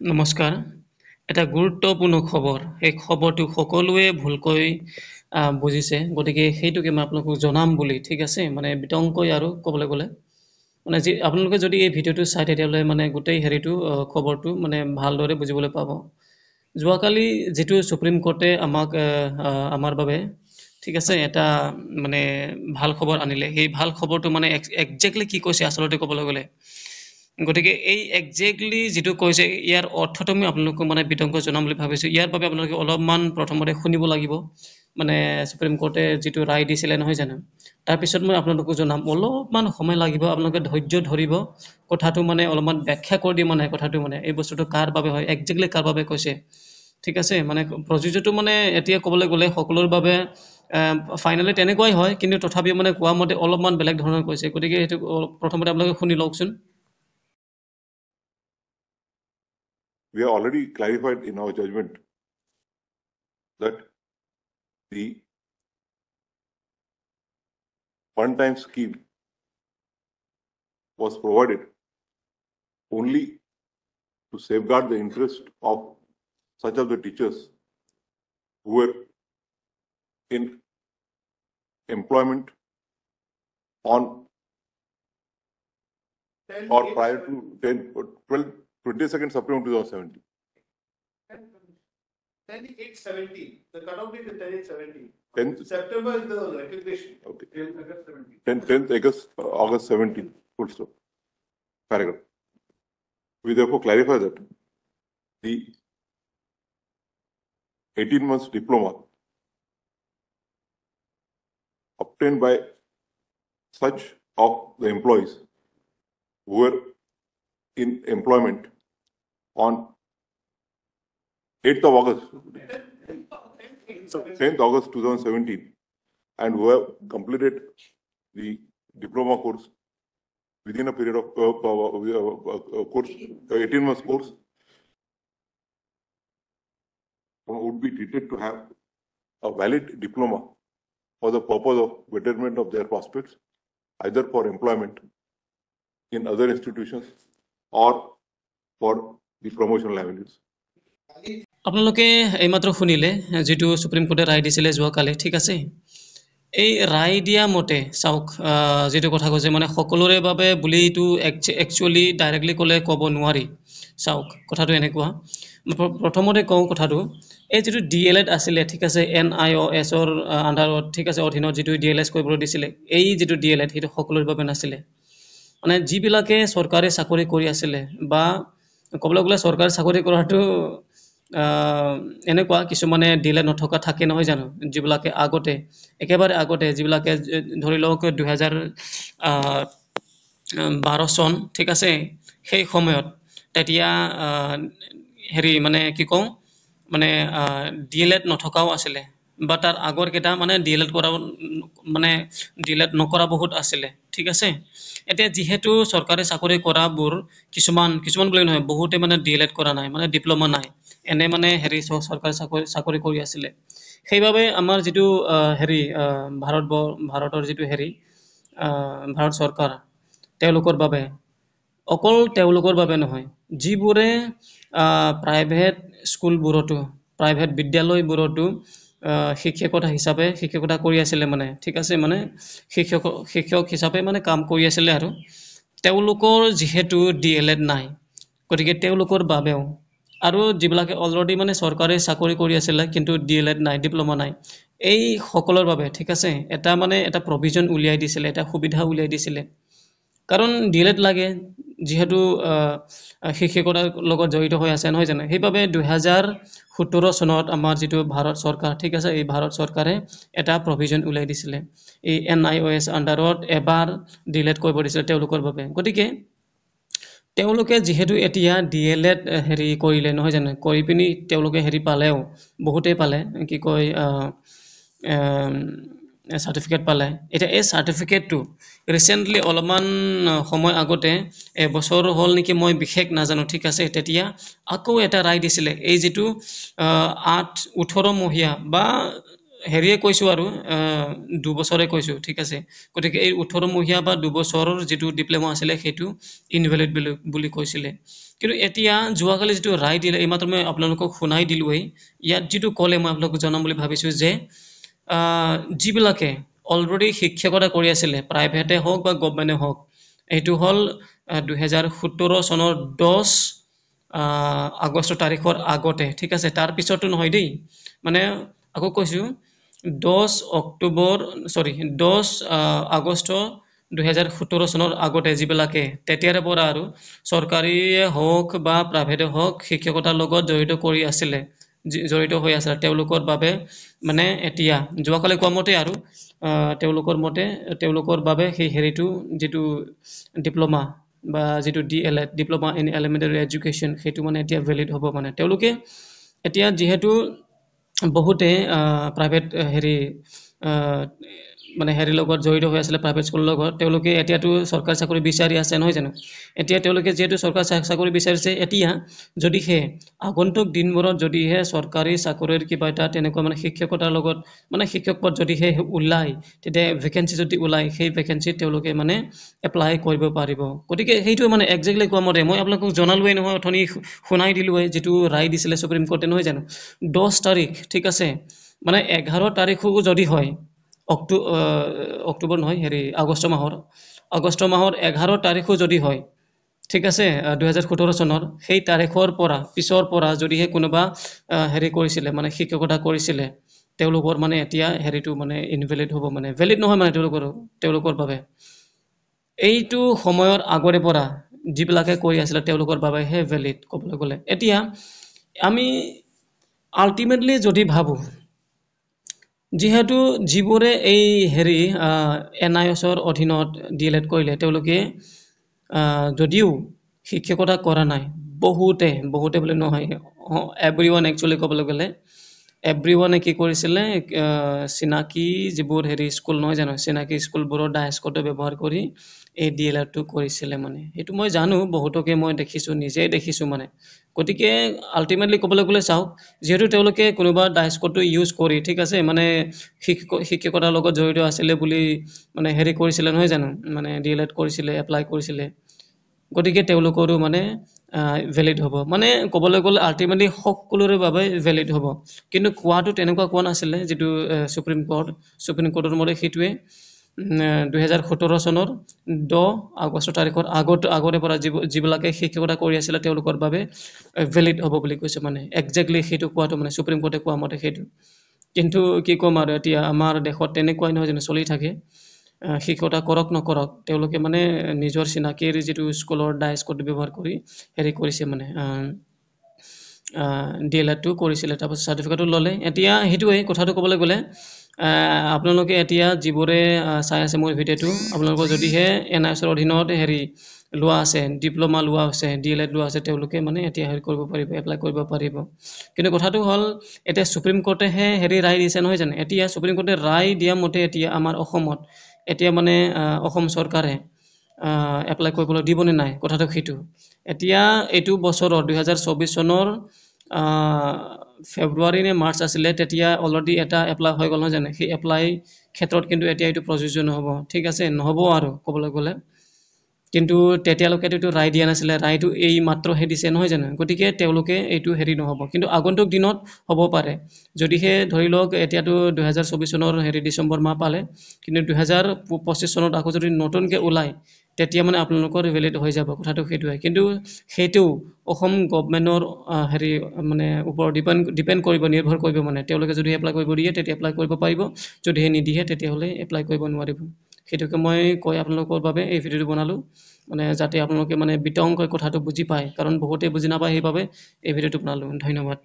নমস্কাৰ। এটা গুৰুত্বপূৰ্ণ খবৰ। এই খবৰটো সকলোৱে ভুলকৈ বুজিছে। গতিকে সেইটোকে মই আপোনালোকক জনাম বুলি, ঠিক আছে? মানে বিতংকৈ আৰু ক'বলৈ গ'লে। মানে আপোনালোকে যদি এই ভিডিঅ'টো চাই তেতিয়াহ'লে মানে গোটেই খবৰটো মানে ভালদৰে বুজিবলৈ পাব। যোৱাকালি যিটো সুপ্ৰিম কোৰ্টে আমাৰ বাবে, ঠিক আছে, এটা মানে ভাল খবৰ আনিলে। সেই ভাল খবৰটো মানে একজেক্টলি কি কৈছে আচলতে ক'বলৈ গ'লে। গতিকে এই একজেক্টলি যিটো কৈছে ইয়াৰ অৰ্থটো মই আপোনালোকক মানে বিতংকৈ জনাম বুলি ভাবিছোঁ। ইয়াৰ বাবে আপোনালোকে অলপমান প্ৰথমতে শুনিব লাগিব। মানে সুপ্ৰিম কোৰ্টে যিটো ৰায় দিছিলে নহয় জানো। তাৰপিছত মই আপোনালোকক জনাম। অলপমান সময় লাগিব, আপোনালোকে ধৈৰ্য ধৰিব। কথাটো মানে অলপমান ব্যাখ্যা কৰি দিম মানে কথাটো মানে এই বস্তুটো কাৰ বাবে হয়, একজেক্টলি কাৰ বাবে কৈছে। ঠিক আছে, মানে প্ৰযোজ্যটো মানে এতিয়া ক'বলৈ গ'লে সকলোৰ বাবে ফাইনেলি তেনেকুৱাই হয়, কিন্তু তথাপিও মানে কোৱা মতে অলপমান বেলেগ ধৰণৰ কৈছে। গতিকে সেইটো প্ৰথমতে আপোনালোকে শুনি লওকচোন। We have already clarified in our judgment that the one-time scheme was provided only to safeguard the interest of such of the teachers who were in employment on or prior to 22nd September 2017. 10/8/17. The cutoff date is 10/8/17. 10th September is the recognition. Okay. 10th August 17. 10th August 17. Full stop. Paragraph. We therefore clarify that the 18 months diploma obtained by such of the employees who were in employment on 8th of August, 10th August 2017, and who have completed the diploma course within a period of course, 18 months course, would be treated to have a valid diploma for the purpose of betterment of their prospects, either for employment in other institutions or for the promotional avenues. আপোনালোকে এইমাত্ৰ শুনিলে যিটো supreme কোৰ্টে ৰায় দিছিলে যোৱাকালি, ঠিক আছে? এই ৰায় দিয়া মতে চাওক, যিটো কথা কৈছে মানে সকলোৰে বাবে বুলি এইটো একচুৱেলি ডাইৰেক্টলি ক'ব নোৱাৰি। চাওক কথাটো এনেকুৱা, প্ৰথমতে কওঁ কথাটো, এই যিটো DLED আছিলে, ঠিক আছে, NIOSৰ আণ্ডাৰত, ঠিক আছে, অধীনত যিটো DLS কৰিবলৈ দিছিলে, এই যিটো DLED সেইটো সকলোৰে বাবে নাছিলে। মানে যিবিলাকে চৰকাৰী চাকৰি কৰি আছিলে বা ক'বলৈ গ'লে চৰকাৰী চাকৰি কৰাটো এনেকুৱা কিছুমানে DLED নথকা থাকে নহয় জানো, যিবিলাকে একেবাৰে আগতে যিবিলাকে ধৰি লওক 2012 চন, ঠিক আছে, সেই সময়ত তেতিয়া মানে কি কওঁ মানে DLED নথকাও আছিলে বা তাৰ আগৰ কেইটা মানে DLED নকৰা বহুত আছিলে, ঠিক আছে। এতিয়া যিহেতু চৰকাৰী চাকৰি কৰাবোৰ কিছুমান বুলি নহয়, বহুতে মানে DLED কৰা নাই, মানে ডিপ্ল'মা নাই, এনে মানে চৰকাৰী চাকৰি কৰি আছিলে। সেইবাবে আমাৰ যিটো ভাৰতৰ যিটো ভাৰত চৰকাৰ, তেওঁলোকৰ বাবে, অকল তেওঁলোকৰ বাবে নহয়, যিবোৰে প্ৰাইভেট স্কুলবোৰতো, প্ৰাইভেট বিদ্যালয়বোৰতো শিক্ষকতা কৰি আছিলে মানে, ঠিক আছে, মানে শিক্ষক হিচাপে মানে কাম কৰি আছিলে আৰু তেওঁলোকৰ যিহেতু DLED নাই, গতিকে তেওঁলোকৰ বাবেও আৰু যিবিলাকে অলৰেডি মানে চৰকাৰী চাকৰি কৰি আছিলে কিন্তু DLED নাই, ডিপ্ল'মা নাই, এই সকলৰ বাবে, ঠিক আছে, এটা প্ৰভিজন উলিয়াই দিছিলে, এটা সুবিধা উলিয়াই দিছিলে। কাৰণ DLED লাগে, যিহেতু শিক্ষকতাৰ লগত জড়িত হৈ আছে নহয় জানো। সেইবাবে 2017 চনত আমাৰ যিটো ভাৰত চৰকাৰ, ঠিক আছে, এই ভাৰত চৰকাৰে এটা প্ৰভিজন উলিয়াই দিছিলে, এই NIOS আণ্ডাৰত এবাৰ DLED কৰিব দিছিলে তেওঁলোকৰ বাবে। গতিকে তেওঁলোকে যিহেতু এতিয়া DLED কৰিলে নহয় জানো, কৰি পিনি তেওঁলোকে পালেও, বহুতেই পালে, কি কয় চাৰ্টিফিকেট পালে। এতিয়া এই চাৰ্টিফিকেটটো ৰিচেণ্টলি অলপমান সময় আগতে, এবছৰ হ'ল নেকি, মই বিশেষ নাজানো, ঠিক আছে, তেতিয়া আকৌ এটা ৰায় দিছিলে, এই যিটো 18 মহীয়া বা হেৰিয়ে কৈছোঁ আৰু 2 বছৰে কৈছোঁ ঠিক আছে গতিকে এই 18 মহীয়া বা 2 বছৰৰ যিটো ডিপ্ল'মা আছিলে সেইটো ইনভেলিড বুলি কৈছিলে কিন্তু এতিয়া যোৱাকালি যিটো ৰায় দিলে এইমাত্ৰ মই আপোনালোকক শুনাই দিলোঁৱেই ইয়াত যিটো ক'লে মই আপোনালোকক জনাম বুলি ভাবিছোঁ যে যিবিলাকে অলৰেডি শিক্ষকতা কৰি আছিলে প্ৰাইভেটে হওক বা গভমেণ্টে হওক এইটো হ'ল 2017 চনৰ 10 আগষ্ট তাৰিখৰ আগতে ঠিক আছে তাৰ পিছতো নহয় দেই মানে আকৌ কৈছোঁ 10 আগষ্ট 2017 চনৰ আগতে যিবিলাকে তেতিয়াৰে পৰা আৰু চৰকাৰীয়ে হওক বা প্ৰাইভেটে হওক শিক্ষকতাৰ লগত জড়িত কৰি আছিলে জড়িত হৈ আছে তেওঁলোকৰ বাবে মানে এতিয়া যোৱাকালি কোৱা মতে আৰু তেওঁলোকৰ বাবে সেই হেৰিটো যিটো ডিপ্ল'মা বা যিটো DLED diploma in elementary education সেইটো মানে এতিয়া ভেলিড হ'ব মানে তেওঁলোকে এতিয়া যিহেতু বহুতে প্ৰাইভেট হেৰি মানে হেৰিৰ লগত জড়িত হৈ আছিলে প্ৰাইভেট স্কুলৰ লগত তেওঁলোকে এতিয়াতো চৰকাৰী চাকৰি বিচাৰি আছে নহয় জানো এতিয়া তেওঁলোকে যিহেতু চৰকাৰী চাকৰি বিচাৰিছে এতিয়া যদিহে আগন্তুক দিনবোৰত যদিহে চৰকাৰী চাকৰিৰ কিবা এটা তেনেকুৱা মানে শিক্ষকতাৰ লগত মানে শিক্ষক পদ যদিহে ওলায় তেতিয়া ভেকেঞ্চি যদি ওলায় সেই ভেকেঞ্চিত তেওঁলোকে মানে এপ্লাই কৰিব পাৰিব গতিকে সেইটো মানে একজেক্টলি কোৱা মতে মই আপোনালোকক জনালোৱেই নহয় অথনি শুনাই দিলোঁৱেই যিটো ৰায় দিছিলে সুপ্ৰিম কোৰ্টে নহয় জানো 10 তাৰিখ ঠিক আছে মানে 11 তাৰিখো যদি হয় অক্টোবৰ নহয় হেৰি আগষ্ট মাহৰ 11 তাৰিখো যদি হয় ঠিক আছে 2017 চনৰ সেই তাৰিখৰ পৰা পিছৰ পৰা যদিহে কোনোবা হেৰি কৰিছিলে মানে শিক্ষকতা কৰিছিলে তেওঁলোকৰ মানে এতিয়া হেৰিটো মানে ইনভেলিড হ'ব মানে ভেলিড নহয় মানে তেওঁলোকৰ বাবে এইটো সময়ৰ আগৰে পৰা যিবিলাকে কৰি আছিলে তেওঁলোকৰ বাবেহে ভেলিড ক'বলৈ গ'লে এতিয়া আমি আল্টিমেটলি যদি ভাবোঁ যিহেতু যিবোৰে এই হেৰি NISৰ অধীনত DLED কৰিলে তেওঁলোকে যদিও শিক্ষকতা কৰা নাই বহুতে বুলি নহয় এভৰিৱান একচুৱেলি ক'বলৈ গ'লে এভৰিৱানে কি কৰিছিলে চিনাকি যিবোৰ হেৰি স্কুল নহয় জানো চিনাকি স্কুলবোৰৰ ডায়েস্কটো ব্যৱহাৰ কৰি এই DLEDটো কৰিছিলে মানে সেইটো মই জানো বহুতকে মই দেখিছোঁ নিজেই দেখিছোঁ মানে গতিকে আল্টিমেটলি ক'বলৈ গ'লে চাওক যিহেতু তেওঁলোকে কোনোবা ডায়েস্কটো ইউজ কৰি ঠিক আছে মানে শিক্ষকতাৰ লগত জড়িত আছিলে বুলি মানে হেৰি কৰিছিলে নহয় জানো মানে DLED কৰিছিলে এপ্লাই কৰিছিলে গতিকে তেওঁলোকৰো মানে ভেলিড হ'ব মানে ক'বলৈ গ'লে আল্টিমেটলি সকলোৰে বাবে ভেলিড হ'ব কিন্তু কোৱাটো তেনেকুৱা কোৱা নাছিলে যিটো সুপ্ৰিম কোৰ্টৰ মতে সেইটোৱে 2017 চনৰ 10 আগষ্ট তাৰিখৰ আগৰে পৰা যিবিলাকে শিক্ষকতা কৰি আছিলে তেওঁলোকৰ বাবে ভেলিড হ'ব বুলি কৈছে মানে একজেক্টলি সেইটো কোৱাটো মানে সুপ্ৰিম কোৰ্টে কোৱা মতে সেইটো কিন্তু কি ক'ম আৰু এতিয়া আমাৰ দেশত তেনেকুৱাই নহয় যেন চলি থাকে শিক্ষকতা কৰক নকৰক তেওঁলোকে মানে নিজৰ চিনাকিৰ যিটো স্কুলৰ ডায়েস্কটো ব্যৱহাৰ কৰি হেৰি কৰিছে মানে DLEDটো কৰিছিলে তাৰপাছত চাৰ্টিফিকেটটো ল'লে এতিয়া সেইটোৱেই কথাটো ক'বলৈ গ'লে আপোনালোকে এতিয়া যিবোৰে চাই আছে মোৰ ভিডিঅ'টো আপোনালোকৰ যদিহে NISৰ অধীনত হেৰি লোৱা আছে ডিপ্ল'মা লোৱা আছে DLED লোৱা আছে তেওঁলোকে মানে এতিয়া হেৰি কৰিব পাৰিব এপ্লাই কৰিব পাৰিব কিন্তু কথাটো হ'ল এতিয়া সুপ্ৰিম কোৰ্টেহে হেৰি ৰায় দিছে নহয় জানো এতিয়া সুপ্ৰিম কোৰ্টে ৰায় দিয়া মতে এতিয়া আমাৰ অসমত এতিয়া মানে অসম চৰকাৰে এপ্লাই কৰিবলৈ দিবনে নাই কথাটো সেইটো এতিয়া এইটো বছৰৰ 2024 চনৰ ফেব্ৰুৱাৰী নে মাৰ্চ আছিলে তেতিয়া অলৰেডি এটা এপ্লাই হৈ গ'ল নহয় জানো সেই এপ্লাই ক্ষেত্ৰত কিন্তু এতিয়া এইটো প্ৰযোজ্য নহ'ব ঠিক আছে নহ'ব আৰু ক'বলৈ গ'লে কিন্তু তেতিয়ালৈকেতো এইটো ৰায় দিয়া নাছিলে ৰায়টো এই মাত্ৰহে দিছে নহয় জানো গতিকে তেওঁলোকে এইটো হেৰি নহ'ব কিন্তু আগন্তুক দিনত হ'ব পাৰে যদিহে ধৰি লওক এতিয়াতো 2024 চনৰ হেৰি ডিচেম্বৰ মাহ পালে কিন্তু 2025 চনত আকৌ যদি নতুনকৈ ওলায় তেতিয়া মানে আপোনালোকৰ ভেলিড হৈ যাব কথাটো সেইটোৱে কিন্তু সেইটো অসম গভৰ্ণমেণ্টৰ হেৰি মানে ওপৰত ডিপেণ্ড কৰিব নিৰ্ভৰ কৰিব মানে তেওঁলোকে যদি এপ্লাই কৰিব দিয়ে তেতিয়া এপ্লাই কৰিব পাৰিব যদিহে নিদিয়ে তেতিয়াহ'লে এপ্লাই কৰিব নোৱাৰিব সেইটোকে মই কৈ আপোনালোকৰ বাবে এই ভিডিঅ'টো বনালোঁ মানে যাতে আপোনালোকে মানে বিতংকৈ কথাটো বুজি পায় কাৰণ বহুতে বুজি নাপায় সেইবাবে এই ভিডিঅ'টো বনালোঁ ধন্যবাদ